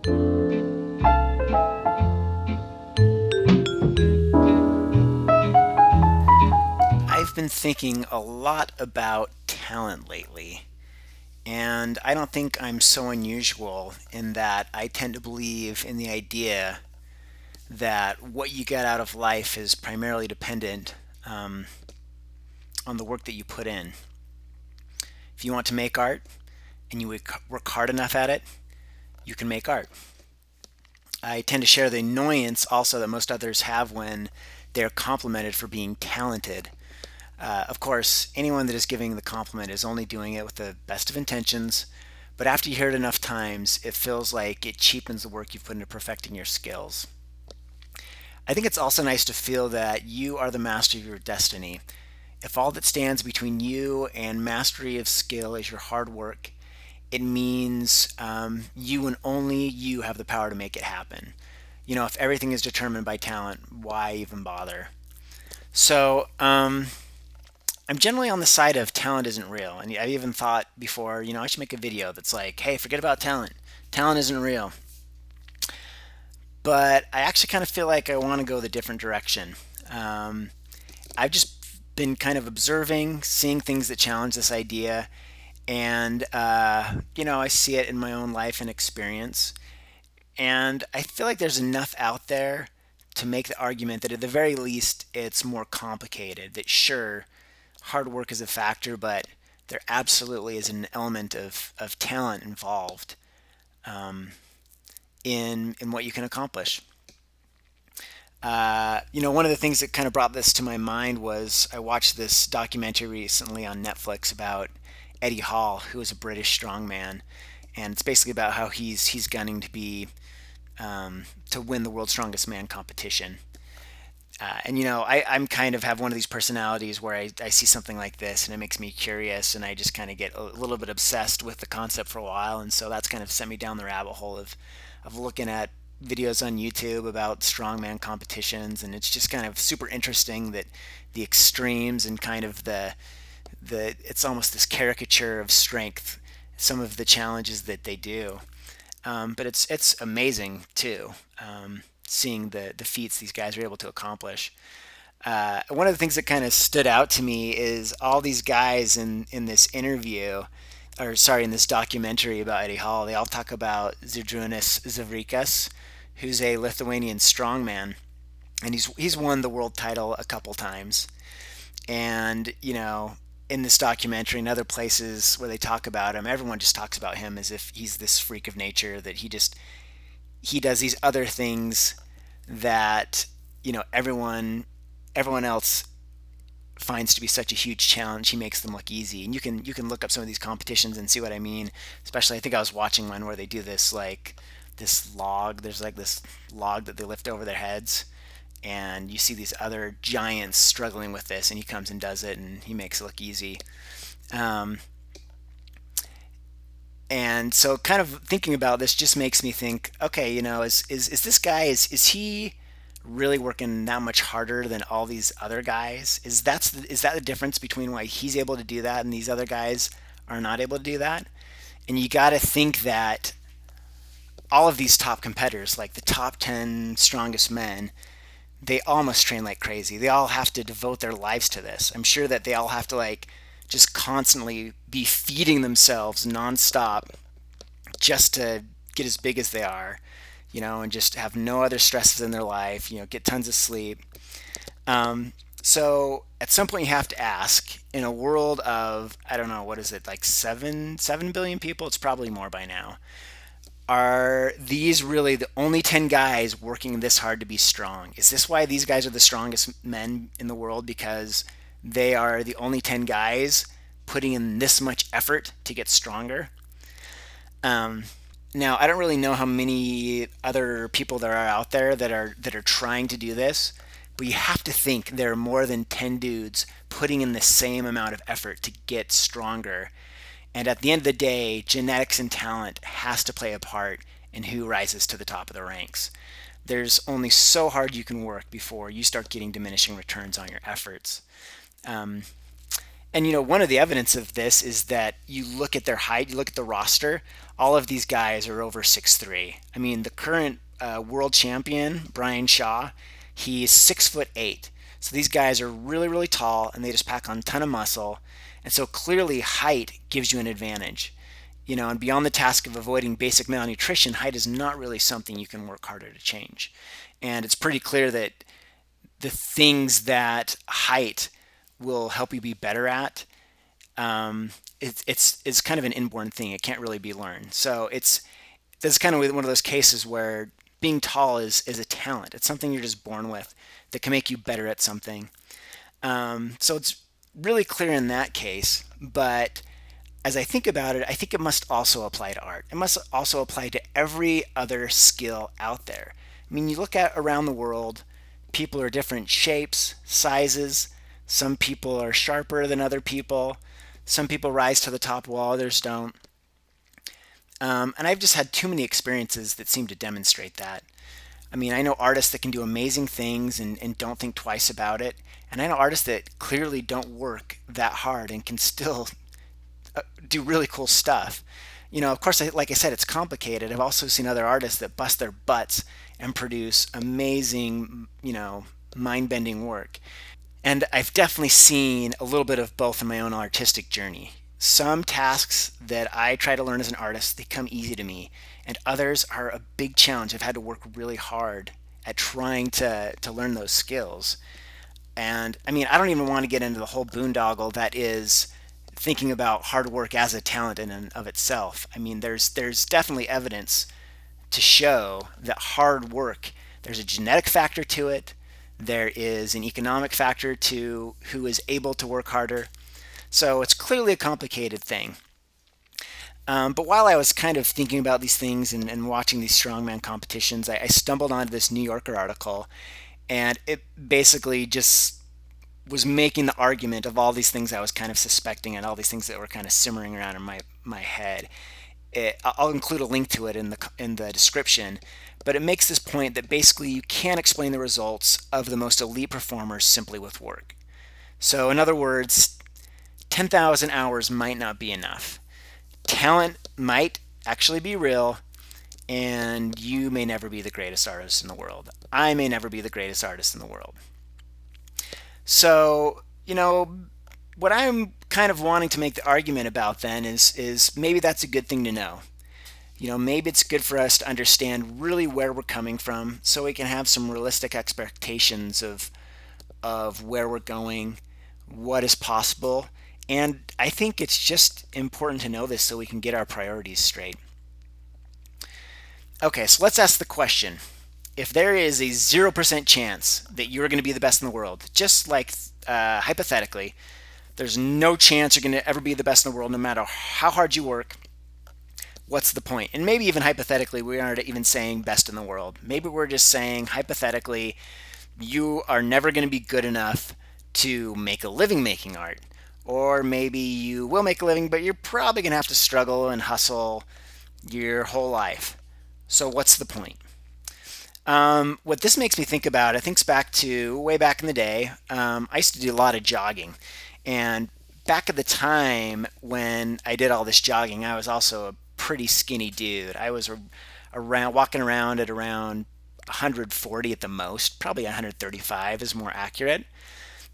I've been thinking a lot about talent lately, and I don't think I'm so unusual in that I tend to believe in the idea that what you get out of life is primarily dependent um, on the work that you put in. If you want to make art and you work hard enough at it, you can make art. I tend to share the annoyance also that most others have when they're complimented for being talented. Of course, anyone that is giving the compliment is only doing it with the best of intentions, but after you hear it enough times, it feels like it cheapens the work you've put into perfecting your skills. I think it's also nice to feel that you are the master of your destiny. If all that stands between you and mastery of skill is your hard work, it means you and only you have the power to make it happen. You know, if everything is determined by talent, why even bother? So, I'm generally on the side of talent isn't real. And I've even thought before, I should make a video that's like, hey, forget about talent. Talent isn't real. But I actually kind of feel like I want to go the different direction. Um, I've just been kind of observing, seeing things that challenge this idea. And, I see it in my own life and experience. And I feel like there's enough out there to make the argument that at the very least it's more complicated. That sure, hard work is a factor, but there absolutely is an element of talent involved in what you can accomplish. One of the things that kind of brought this to my mind was I watched this documentary recently on Netflix about Eddie Hall, who is a British strongman, and it's basically about how he's gunning to be to win the world's strongest man competition. I'm kind of have one of these personalities where I see something like this and it makes me curious and I just kind of get a little bit obsessed with the concept for a while. And so that's kind of sent me down the rabbit hole of looking at videos on YouTube about strongman competitions. And it's just kind of super interesting that the extremes and kind of it's almost this caricature of strength, some of the challenges that they do. But it's amazing too, seeing the feats these guys are able to accomplish. One of the things that kind of stood out to me is all these guys in this interview, or sorry, in this documentary about Eddie Hall. They all talk about Sydrunas Zavrickas, who's a Lithuanian strongman, and he's won the world title a couple times. And in this documentary and other places where they talk about him, everyone just talks about him as if he's this freak of nature, that he does these other things that everyone else finds to be such a huge challenge. He makes them look easy, and you can look up some of these competitions and see what I mean. Especially, I think I was watching one where they do this like this log. There's like this log that they lift over their heads, and you see these other giants struggling with this, and he comes and does it, and he makes it look easy. Um, and so, kind of thinking about this just makes me think, okay, is this guy is he really working that much harder than all these other guys? Is that the difference between why he's able to do that and these other guys are not able to do that? And you got to think that all of these top competitors, like the top 10 strongest men, they all must train like crazy. They all have to devote their lives to this. I'm sure that they all have to like just constantly be feeding themselves nonstop just to get as big as they are, and just have no other stresses in their life, get tons of sleep. So at some point you have to ask, in a world of, I don't know, what is it, like 7 billion people? It's probably more by now. Are these really the only 10 guys working this hard to be strong? Is this why these guys are the strongest men in the world? Because they are the only 10 guys putting in this much effort to get stronger? Um, Now, I don't really know how many other people there are out there that are trying to do this, but you have to think there are more than 10 dudes putting in the same amount of effort to get stronger. And at the end of the day, genetics and talent has to play a part in who rises to the top of the ranks. There's only so hard you can work before you start getting diminishing returns on your efforts. Um, And one of the evidence of this is that you look at their height, you look at the roster, all of these guys are over 6'3". I mean, the current world champion, Brian Shaw, he's 6'8". So these guys are really, really tall and they just pack on a ton of muscle. And so clearly height gives you an advantage. And beyond the task of avoiding basic malnutrition, height is not really something you can work harder to change. And it's pretty clear that the things that height will help you be better at, it's kind of an inborn thing. It can't really be learned. So that's kind of one of those cases where being tall is a talent. It's something you're just born with that can make you better at something. So it's really clear in that case. But as I think about it, I think it must also apply to art. It must also apply to every other skill out there. I mean, you look at around the world, people are different shapes, sizes. Some people are sharper than other people. Some people rise to the top while others don't. And I've just had too many experiences that seem to demonstrate that. I mean, I know artists that can do amazing things and don't think twice about it. And I know artists that clearly don't work that hard and can still do really cool stuff. Of course, like I said, it's complicated. I've also seen other artists that bust their butts and produce amazing, mind bending work. And I've definitely seen a little bit of both in my own artistic journey. Some tasks that I try to learn as an artist, they come easy to me, and others are a big challenge. I've had to work really hard at trying to learn those skills. And I mean, I don't even want to get into the whole boondoggle that is thinking about hard work as a talent in and of itself. I mean, there's definitely evidence to show that hard work, there's a genetic factor to it, there is an economic factor to who is able to work harder. So it's clearly a complicated thing. But while I was kind of thinking about these things and watching these strongman competitions, I stumbled onto this New Yorker article, and it basically just was making the argument of all these things I was kind of suspecting and all these things that were kind of simmering around in my head. I'll include a link to it in the description, but it makes this point that basically you can't explain the results of the most elite performers simply with work. So in other words, 10,000 hours might not be enough. Talent might actually be real, and you may never be the greatest artist in the world. I may never be the greatest artist in the world. So, what I'm kind of wanting to make the argument about then is maybe that's a good thing to know. Maybe it's good for us to understand really where we're coming from so we can have some realistic expectations of where we're going, what is possible. And I think it's just important to know this so we can get our priorities straight. Okay, so let's ask the question. If there is a 0% chance that you're going to be the best in the world, just like hypothetically, there's no chance you're going to ever be the best in the world no matter how hard you work, what's the point? And maybe even hypothetically, we aren't even saying best in the world. Maybe we're just saying hypothetically, you are never going to be good enough to make a living making art. Or maybe you will make a living, but you're probably going to have to struggle and hustle your whole life. So what's the point? What this makes me think about, it thinks back to way back in the day. I used to do a lot of jogging. And back at the time when I did all this jogging, I was also a pretty skinny dude. I was walking around at around 140 at the most, probably 135 is more accurate.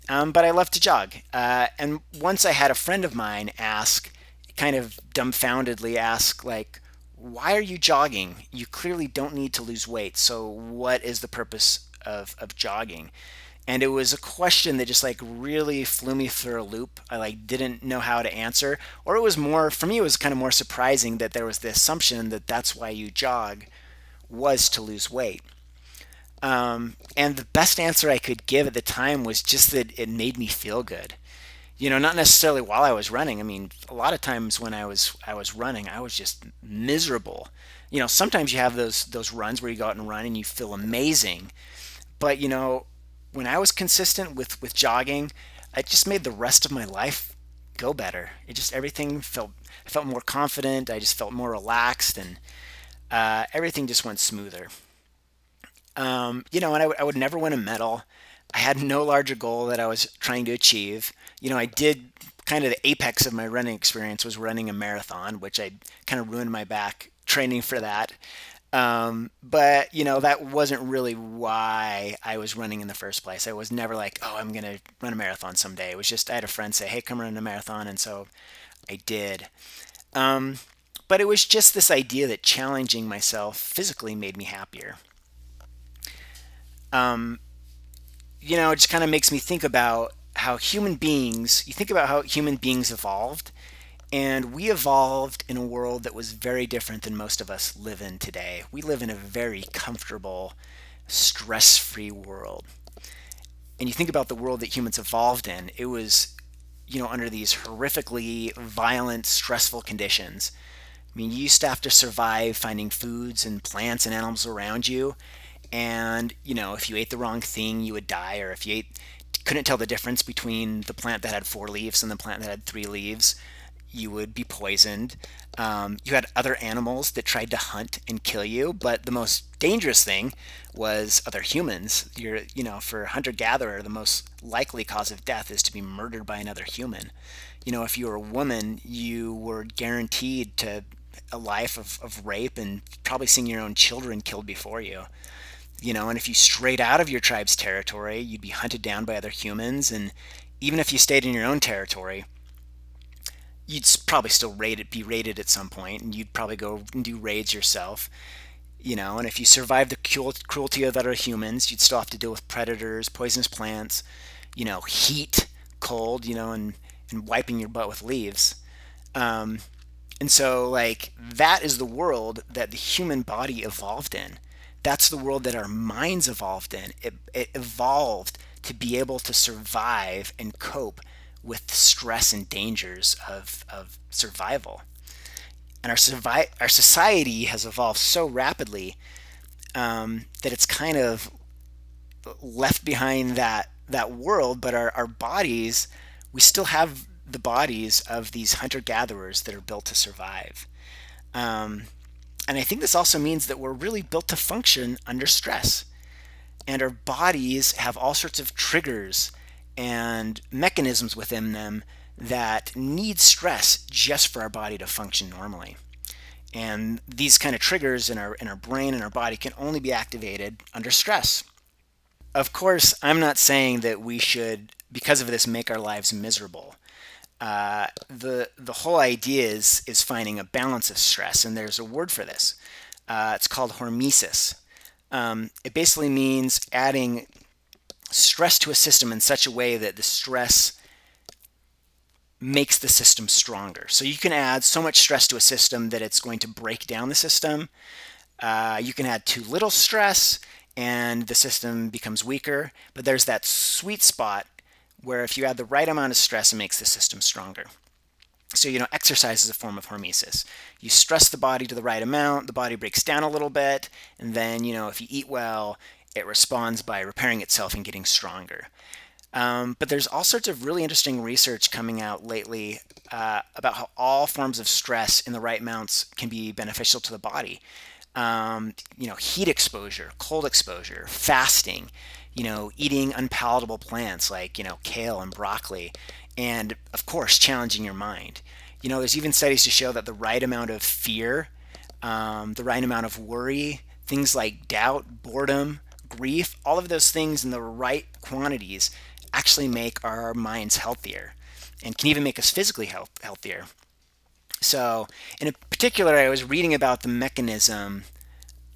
But I love to jog. And once I had a friend of mine ask, kind of dumbfoundedly ask, like, why are you jogging? You clearly don't need to lose weight. So what is the purpose of jogging? And it was a question that just like really flew me through a loop. I like didn't know how to answer, or it was more for me. It was kind of more surprising that there was the assumption that that's why you jog was to lose weight. And the best answer I could give at the time was just that it made me feel good. Not necessarily while I was running. I mean, a lot of times when I was running, I was just miserable. Sometimes you have those runs where you go out and run and you feel amazing. But when I was consistent with jogging, it just made the rest of my life go better. It just everything I felt more confident. I just felt more relaxed, and everything just went smoother. And I would never win a medal. I had no larger goal that I was trying to achieve. I did kind of the apex of my running experience was running a marathon, which I kind of ruined my back training for that. But that wasn't really why I was running in the first place. I was never like, oh, I'm gonna run a marathon someday. It was just I had a friend say, hey, come run a marathon, and so I did. Um, but it was just this idea that challenging myself physically made me happier. Um, it just kind of makes me think about how human beings, you think about how human beings evolved, and we evolved in a world that was very different than most of us live in today. We live in a very comfortable, stress free world. And you think about the world that humans evolved in, it was, under these horrifically violent, stressful conditions. I mean, you used to have to survive finding foods and plants and animals around you. And, if you ate the wrong thing, you would die. Or if you couldn't tell the difference between the plant that had four leaves and the plant that had three leaves, you would be poisoned. You had other animals that tried to hunt and kill you, but the most dangerous thing was other humans. For a hunter-gatherer, the most likely cause of death is to be murdered by another human. If you were a woman, you were guaranteed to a life of rape and probably seeing your own children killed before you. And if you strayed out of your tribe's territory, you'd be hunted down by other humans. And even if you stayed in your own territory, you'd probably still be raided at some point, and you'd probably go and do raids yourself. And if you survived the cruelty of other humans, you'd still have to deal with predators, poisonous plants, heat, cold, and wiping your butt with leaves. Um, and so, like, that is the world that the human body evolved in. That's the world that our minds evolved in. It evolved to be able to survive and cope with the stress and dangers of survival. And our society has evolved so rapidly that it's kind of left behind that world, but our bodies, we still have the bodies of these hunter-gatherers that are built to survive. Um, and I think this also means that we're really built to function under stress. And our bodies have all sorts of triggers and mechanisms within them that need stress just for our body to function normally. And these kind of triggers in our brain and our body can only be activated under stress. Of course, I'm not saying that we should, because of this, make our lives miserable. The whole idea is finding a balance of stress, and there's a word for this. It's called hormesis. It basically means adding stress to a system in such a way that the stress makes the system stronger. So you can add so much stress to a system that it's going to break down the system. You can add too little stress and the system becomes weaker. But there's that sweet spot where if you add the right amount of stress, it makes the system stronger. So, exercise is a form of hormesis. You stress the body to the right amount, the body breaks down a little bit, and then, if you eat well, it responds by repairing itself and getting stronger. But there's all sorts of really interesting research coming out lately about how all forms of stress in the right amounts can be beneficial to the body. Heat exposure, cold exposure, fasting, eating unpalatable plants like, kale and broccoli, and of course, challenging your mind. There's even studies to show that the right amount of fear, the right amount of worry, things like doubt, boredom, grief, all of those things in the right quantities actually make our minds healthier and can even make us physically healthier. So, in particular, I was reading about the mechanism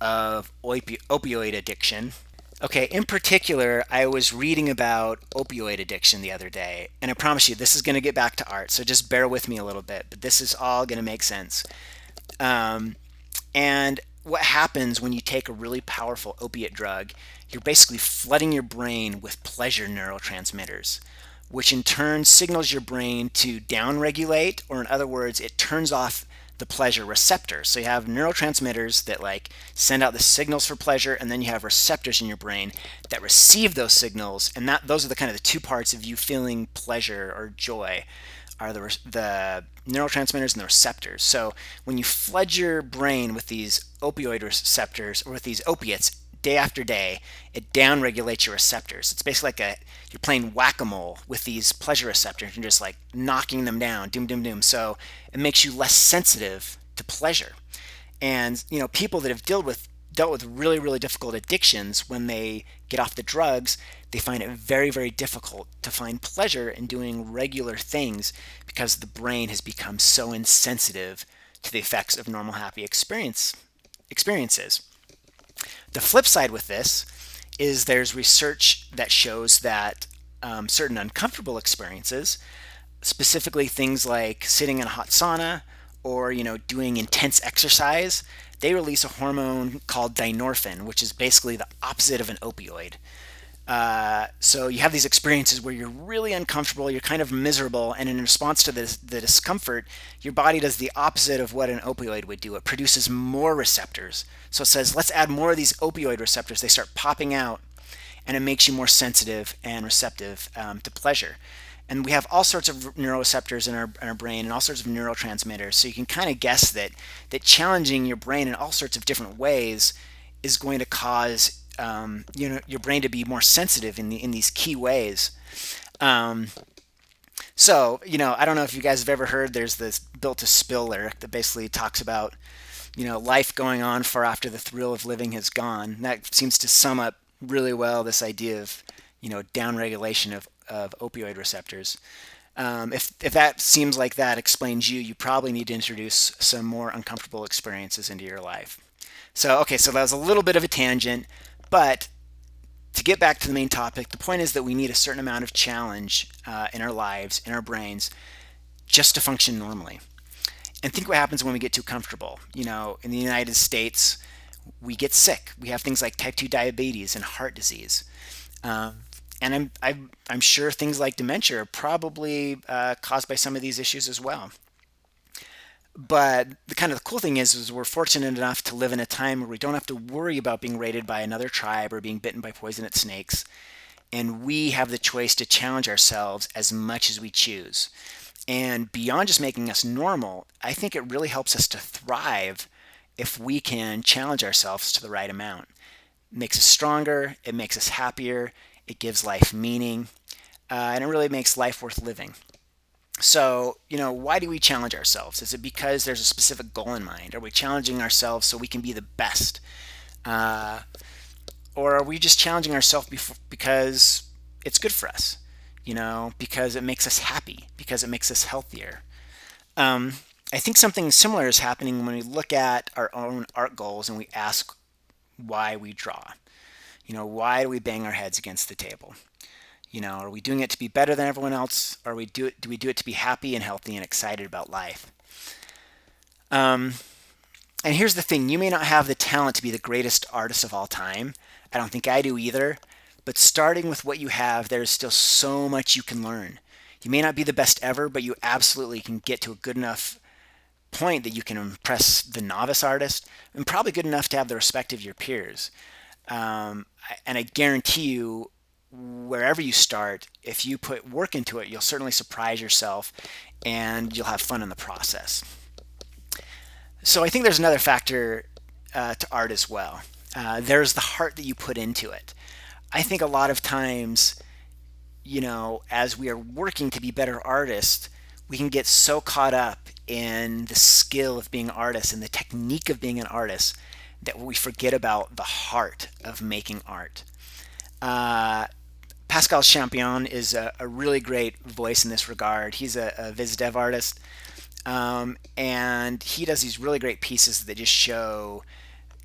of opioid addiction. Okay, in particular, I was reading about opioid addiction the other day, and I promise you, this is going to get back to art, so just bear with me a little bit, but this is all going to make sense. And what happens when you take a really powerful opiate drug, you're basically flooding your brain with pleasure neurotransmitters, which in turn signals your brain to downregulate, or in other words, it turns off the pleasure receptors. So you have neurotransmitters that send out the signals for pleasure, and then you have receptors in your brain that receive those signals, and those are the kind of the two parts of you feeling pleasure or joy are the neurotransmitters and the receptors. So when you flood your brain with these opioid receptors or with these opiates day after day, it downregulates your receptors. It's basically like you're playing whack-a-mole with these pleasure receptors and just like knocking them down, doom, doom, doom. So it makes you less sensitive to pleasure. And people that have dealt with really, really difficult addictions, when they get off the drugs, they find it very, very difficult to find pleasure in doing regular things because the brain has become so insensitive to the effects of normal happy experiences. The flip side with this is there's research that shows that certain uncomfortable experiences, specifically things like sitting in a hot sauna or doing intense exercise, they release a hormone called dynorphin, which is basically the opposite of an opioid. So you have these experiences where you're really uncomfortable, you're kind of miserable, and in response to the discomfort, your body does the opposite of what an opioid would do. It produces more receptors. So it says, let's add more of these opioid receptors. They start popping out, and it makes you more sensitive and receptive to pleasure. And we have all sorts of neuroreceptors in our brain and all sorts of neurotransmitters. So you can kind of guess that challenging your brain in all sorts of different ways is going to cause your brain to be more sensitive in these key ways. So I don't know if you guys have ever heard. There's this "Built to Spill" lyric that basically talks about life going on far after the thrill of living has gone. And that seems to sum up really well this idea of downregulation of opioid receptors. If that seems like that explains you, you probably need to introduce some more uncomfortable experiences into your life. So that was a little bit of a tangent, but to get back to the main topic, the point is that we need a certain amount of challenge in our lives, in our brains, just to function normally. And think what happens when we get too comfortable. In the United States, we get sick. We have things like type 2 diabetes and heart disease. And I'm sure things like dementia are probably caused by some of these issues as well. But the cool thing is we're fortunate enough to live in a time where we don't have to worry about being raided by another tribe or being bitten by poisonous snakes. And we have the choice to challenge ourselves as much as we choose. And beyond just making us normal, I think it really helps us to thrive if we can challenge ourselves to the right amount. It makes us stronger, it makes us happier, it gives life meaning, and it really makes life worth living. So, why do we challenge ourselves? Is it because there's a specific goal in mind? Are we challenging ourselves so we can be the best? Or are we just challenging ourselves because it's good for us? Because it makes us happy, because it makes us healthier. I think something similar is happening when we look at our own art goals and we ask why we draw. Why do we bang our heads against the table? Are we doing it to be better than everyone else? Or do we do it to be happy and healthy and excited about life? And here's the thing. You may not have the talent to be the greatest artist of all time. I don't think I do either. But starting with what you have, there's still so much you can learn. You may not be the best ever, but you absolutely can get to a good enough point that you can impress the novice artist, and probably good enough to have the respect of your peers. And I guarantee you, wherever you start, if you put work into it, you'll certainly surprise yourself and you'll have fun in the process. So I think there's another factor to art as well. There's the heart that you put into it. I think a lot of times, as we are working to be better artists, we can get so caught up in the skill of being artists and the technique of being an artist that we forget about the heart of making art. Pascal Champion is a really great voice in this regard. He's a viz dev artist, and he does these really great pieces that just show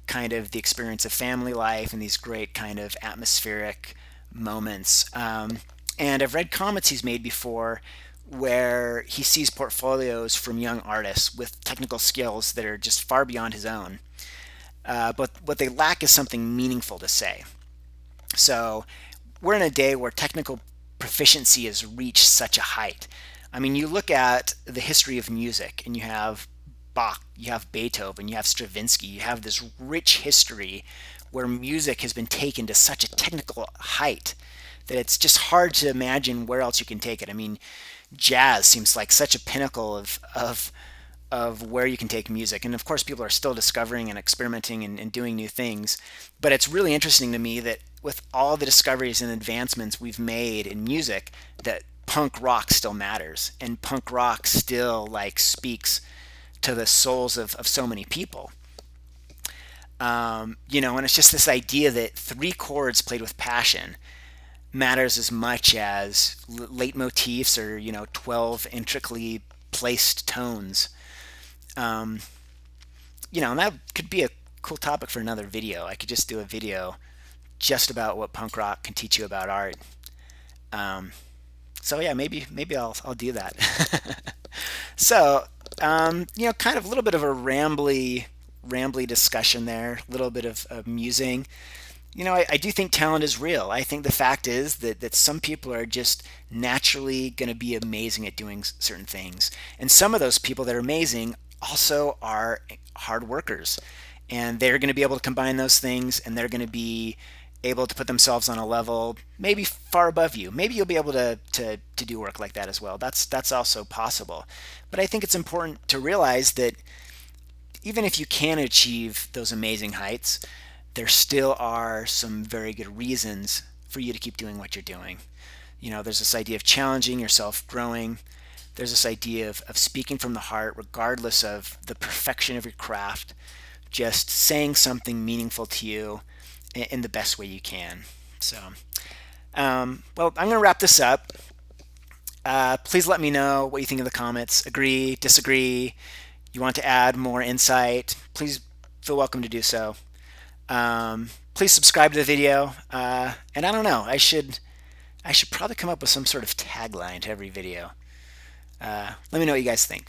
kind of the experience of family life and these great kind of atmospheric moments. And I've read comments he's made before where he sees portfolios from young artists with technical skills that are just far beyond his own. But what they lack is something meaningful to say. So we're in a day where technical proficiency has reached such a height. I mean, you look at the history of music and you have Bach, you have Beethoven, you have Stravinsky, you have this rich history where music has been taken to such a technical height that it's just hard to imagine where else you can take it. I mean, jazz seems like such a pinnacle of where you can take music. And of course, people are still discovering and experimenting and doing new things. But it's really interesting to me that with all the discoveries and advancements we've made in music, that punk rock still matters, and punk rock still like speaks to the souls of so many people. And it's just this idea that three chords played with passion matters as much as leitmotifs or 12 intricately placed tones. um, and that could be a cool topic for another video. I could just do a video just about what punk rock can teach you about art. um, so yeah, maybe I'll do that. So kind of a little bit of a rambly discussion there, a little bit of musing. I do think talent is real. I think the fact is that some people are just naturally going to be amazing at doing certain things. And some of those people that are amazing also are hard workers. And they're going to be able to combine those things, and they're going to be able to put themselves on a level maybe far above you. Maybe you'll be able to do work like that as well. That's also possible. But I think it's important to realize that even if you can achieve those amazing heights, there still are some very good reasons for you to keep doing what you're doing. There's this idea of challenging yourself, growing. There's this idea of speaking from the heart, regardless of the perfection of your craft, just saying something meaningful to you in the best way you can. So, well, I'm going to wrap this up. Please let me know what you think in the comments. Agree, disagree, you want to add more insight, please feel welcome to do so. Please subscribe to the video. And I don't know, I should probably come up with some sort of tagline to every video. Let me know what you guys think.